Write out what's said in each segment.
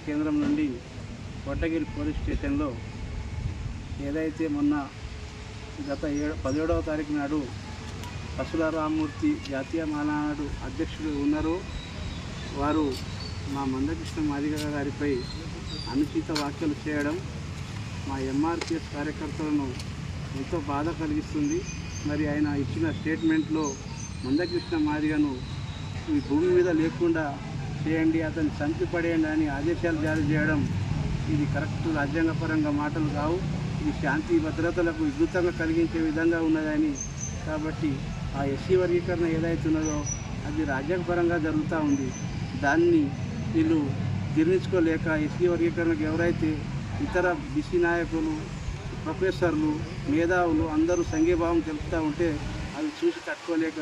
కేంద్రం నుండి కోటగిరి పోలీస్ స్టేషన్లో ఏదైతే మొన్న గత 17వ తారీఖు నాడు పసుల రామ్మూర్తి జాతీయ మానాడు అధ్యక్షుడు ఉన్నారో వారు మా మందకృష్ణ మాదిగ గారిపై అనుచిత వ్యాఖ్యలు చేయడం మా ఎంఆర్పిఎస్ కార్యకర్తలను ఎంతో బాధ కలిగిస్తుంది. మరి ఆయన ఇచ్చిన స్టేట్మెంట్లో మందకృష్ణ మాదిగను ఈ భూమి మీద లేకుండా చేయండి, అతన్ని చంపి పడేయండి అని ఆదేశాలు జారీ చేయడం ఇది కరెక్ట్ రాజ్యాంగపరంగా మాటలు కావు. ఇది శాంతి భద్రతలకు విఘాతంగా కలిగించే విధంగా ఉన్నదని, కాబట్టి ఆ ఎస్సీ వర్గీకరణ ఏదైతే ఉన్నదో అది రాజ్యాంగపరంగా జరుగుతూ ఉంది. దాన్ని వీళ్ళు జీర్ణించుకోలేక ఎస్సీ వర్గీకరణకు ఎవరైతే ఇతర బీసీ నాయకులు, ప్రొఫెసర్లు, మేధావులు అందరూ సంఘీభావం తెలుపుతూ ఉంటే అవి చూసి తట్టుకోలేక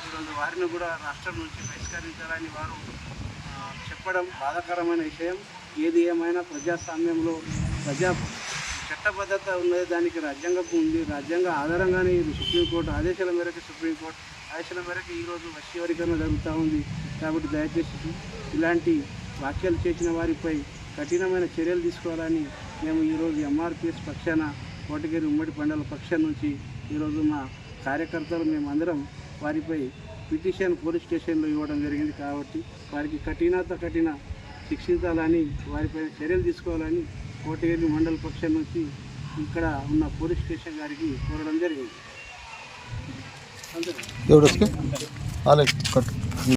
ఈరోజు వారిని కూడా రాష్ట్రం నుంచి బహిష్కరించాలని వారు చెప్పడం బాధాకరమైన విషయం. ఏది ఏమైనా ప్రజాస్వామ్యంలో చట్టబద్ధత ఉన్నది, దానికి రాజ్యాంగం ఉంది. రాజ్యాంగ ఆధారంగానే ఇది సుప్రీంకోర్టు ఆదేశాల మేరకు ఈరోజు ఎస్సీ వర్గీకరణ జరుగుతూ ఉంది. కాబట్టి దయచేసి ఇలాంటి వ్యాఖ్యలు చేసిన వారిపై కఠినమైన చర్యలు తీసుకోవాలని మేము ఈరోజు ఎంఆర్పిఎస్ పక్షాన కోటగిరి ఉమ్మడి మండల పక్షం నుంచి ఈరోజు మా కార్యకర్తలు మేమందరం వారిపై పిటిషన్ పోలీస్ స్టేషన్లో ఇవ్వడం జరిగింది. కాబట్టి వారికి కఠిన శిక్షించాలని, వారిపై చర్యలు తీసుకోవాలని కోటగిరి మండల పక్షం నుంచి ఇక్కడ ఉన్న పోలీస్ స్టేషన్ గారికి కోరడం జరిగింది. అంతే.